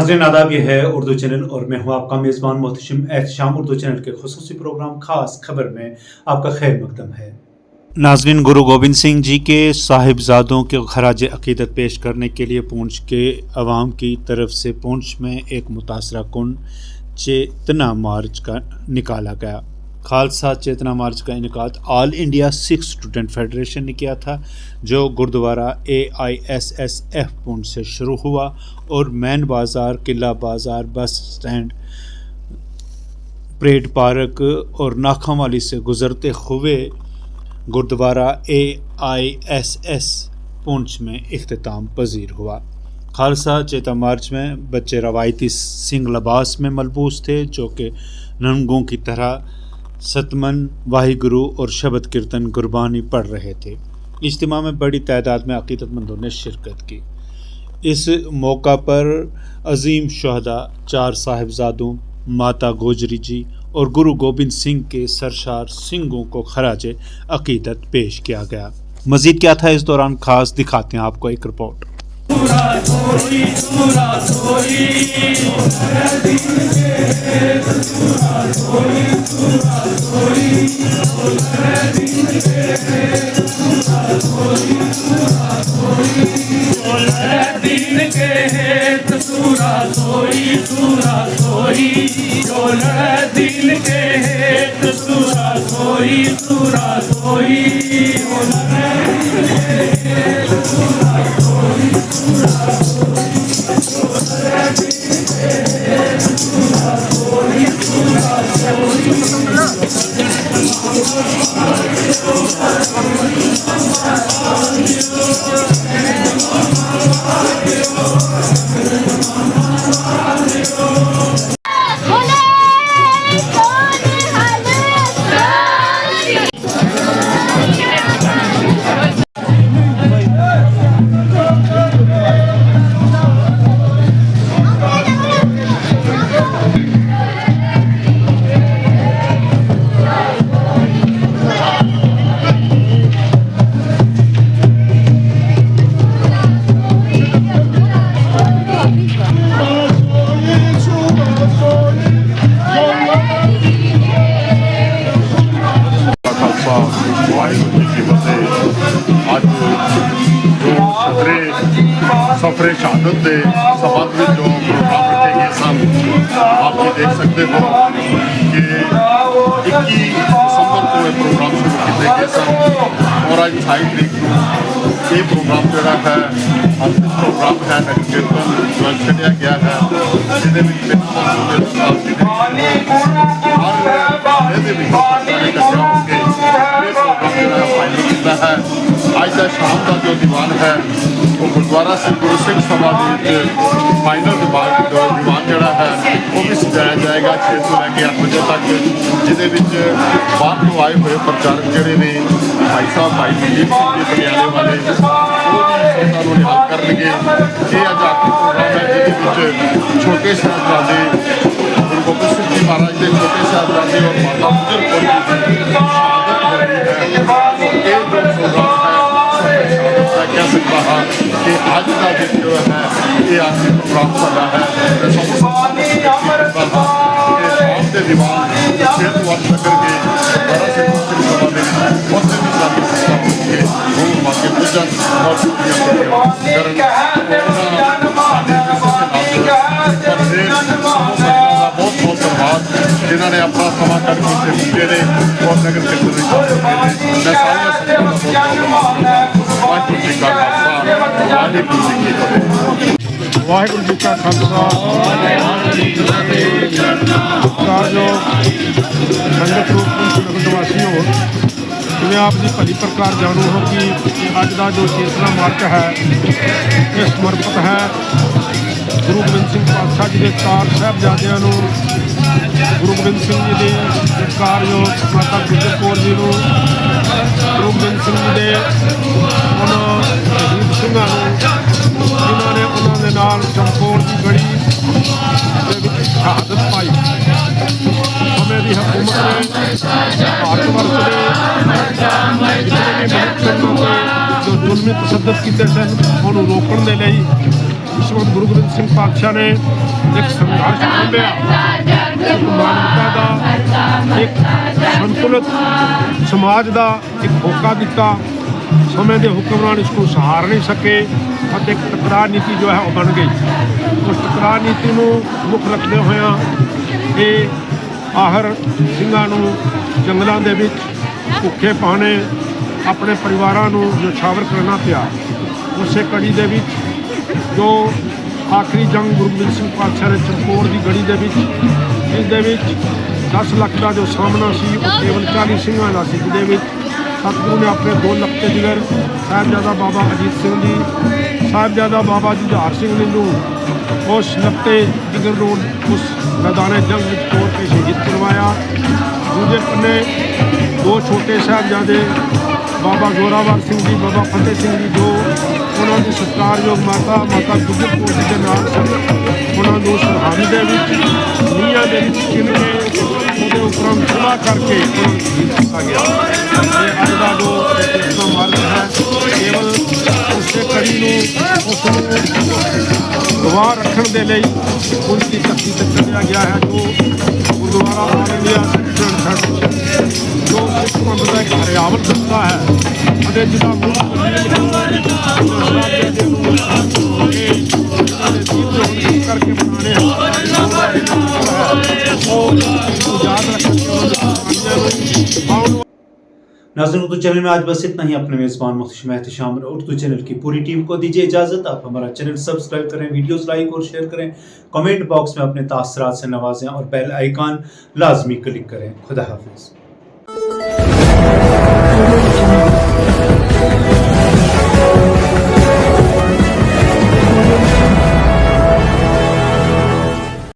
नाज़रीन आदाब, ये है उर्दू चैनल और मैं हूँ आपका मेज़बान मोहतशिम एहतशाम। उर्दू चैनल के खुसूसी प्रोग्राम खास खबर में आपका खैर मकदम है। नाज़रीन, गुरु गोबिंद सिंह जी के साहिबजादों के खराज अक़ीदत पेश करने के लिए पूंछ के अवाम की तरफ से पूंछ में एक मुतासरा कुन चेतना मार्च का निकाला गया। खालसा चेतना मार्च का इनेकाद all India Sikh student federation ने किया था, जो गुरुद्वारा AISSF पुंछ से शुरू हुआ और मैन बाज़ार, किला बाज़ार, बस स्टैंड, परेड पार्क और नाखावाली से गुज़रते हुए गुरुद्वारा AISS पुंछ में इख्तिताम पजीर हुआ। खालसा चेतना मार्च में बच्चे रवायती सिंह लिबास में मलबूस थे, जो कि नंगों की तरह सतमन, वाहिगुरु और शबद कीर्तन गुरबानी पढ़ रहे थे। इज्तिमा में बड़ी तादाद में अक़ीदतमंदों ने शिरकत की। इस मौका पर अजीम शहदा 4 साहिबजादों, माता गोजरी जी और गुरु गोबिंद सिंह के सरशार सिंघों को खराज अक़ीदत पेश किया गया। मज़ीद क्या था इस दौरान खास, दिखाते हैं आपको एक रिपोर्ट। सफरे शहादत के संबंध में जो प्रोग्राम रखे गए सन, आप ये देख सकते हो कि 21 दिसंबर को ये प्रोग्राम शुरू किए गए सन और आज 28 तरीक को ये प्रोग्राम जोड़ा है अंतिम प्रोग्राम है नगर कीर्तन जो छड़िया गया है, जिसे अज का शाम का जो दीवान है वो गुरुद्वारा सिंह गुरु सिंह सभा के फाइनल दीवान जोड़ा है वो भी सजाया जाएगा 6 से लैके 8 बजे तक, जिदे बाहर तो आए हुए प्रचारक जोड़े ने भाई साहब भाई मनदीप सिंह जी पटियाले वाले वो भी संतां निहाल करनगे। ये अज आखिरी प्रोग्राम है जिहदे छोटे साहिबजादे गुरु गोबिंद सिंह जी महाराज के छोटे साहिबजादे और माता गुजर कौर जी की शहादत हो रही है। ये जो प्रोग्राम है कह सकता हाँ कि अज का दिन जो है ये आखिरी प्रोग्राम साडा है। दीवान 6 वर्ष नगर के गुरुद्वारा सिंह सभा में उत्थे भी सारी संस्था पहुँच के वो मौके पूजन और बहुत बहुत धन्यवाद जिन्होंने अपना समा करके पहुँचे ने और नगर कीर्तन मैं सारिया संस्था वाहिगुरू जी का खालसा वाहिगुरू जी की फतेह। वाहिगुरू जी का खालसा कारजोग संगत रूप नगर निवासी हो, जिन्हें आप जी भली प्रकार जानू हो कि अज का जो चेतना मार्च है ये समर्पित है गुरु गोबिंद सिंह पातशाह जी के 4 साहिबजादियां नूं, गुरु गोबिंद सिंह जी के कारजोग माता गुजर कौर जी नूं, गुरु गोबिंद सिंह जी के उन्होंने शहीद सिंघां नूं जिन्होंने उन्होंने नाल चमकौर की गढ़ी के शहादत पाई। समय की हुकूमत ने भारत वर्ष के जो जुल्मी तसद्दुद किए सन उन्होंने रोकने के लिए ईश्वर गुरु गोबिंद सिंह पातशाह ने एक संघर्ष खोलिया, एक मानवता का एक संतुलित समाज का एक होका दिता। समय के हुक्मरान इसको सहार नहीं सके और एक टकरा नीति जो है वो बन गई। उस टकरा नीति को मुख रखते हुए ये आहर ਸਿੰਘਾਂ ਨੂੰ जंगलों के भुखे पाने अपने परिवारों को निछावर करना पिया। उस कड़ी के जो आखिरी जंग गुरु गोबिंद सिंह पातशाह ने चमकौर की गढ़ी के इस 10 लाख का जो सामना सी वो केवल 40 ਸਿੰਘਾਂ का सी, जिहदे सतगुरु ने अपने 2 लखते जिगर साहिबजादा बाबा अजीत सिंह जी, साहिबजादा बाबा जुझार सिंह जी उस लखते जिगर रोड उस मैदान जंग में तौर पर शहीद करवाया। दूजे पन्ने 2 छोटे साहिबजादे बाबा जोरावर सिंह जी, बाबा फतेह सिंह जी जो उन्होंने सत्कारयोग माता गुजर कौर जी के नाम सन, उन्होंने सरहद के नीਹਾਂ ਦੇ ਵਿੱਚ ਚਿਣ ਕੇ ਉਹਦੇ ਉੱਪਰੋਂ ਸੁਲਾ ਕਰਕੇ ਉਹਨਾਂ ਨੂੰ ਸ਼ਹੀਦ ਕੀਤਾ ਗਿਆ। ਇਹ ਅੱਜ ਦਾ ਜੋ ਇਸਦਾ ਮਾਰਗ ਹੈ ਕੇਵਲ ਉਸੇ ਕੜੀ ਨੂੰ ਉਸ ਨੂੰ ਗਵਾਹ ਰੱਖਣ ਦੇ ਲਈ ਉਨਕੀ ਧਰਤੀ ਤੇ ਚੱਲਿਆ ਗਿਆ ਹੈ। ਜੋ ਗੁਰਦੁਆਰਾ ਆਲ ਇੰਡੀਆ ਜੋ ਸਿੱਖ ਪੰਥ ਦਾ ਇੱਕ ਹਰਿਆਵਲ ਦਸਤਾ ਹੈ ਅਤੇ ਜਿਹਦਾ ਮੁੱਖ ਕਰਕੇ ਬਣਾਉਣੇ ਉਹ ਯਾਦ ਰੱਖ ਕੇ नाज़रीन, उर्दू चैनल में आज बस इतना ही। अपने मेज़बान मुख्तशिम एहतशाम उर्दू चैनल की पूरी टीम को दीजिए इजाज़त। आप हमारा चैनल सब्सक्राइब करें, वीडियोस लाइक और शेयर करें, कमेंट बॉक्स में अपने तासरात से नवाजें और बेल आइकन लाजमी क्लिक करें। खुदा हाफिज़।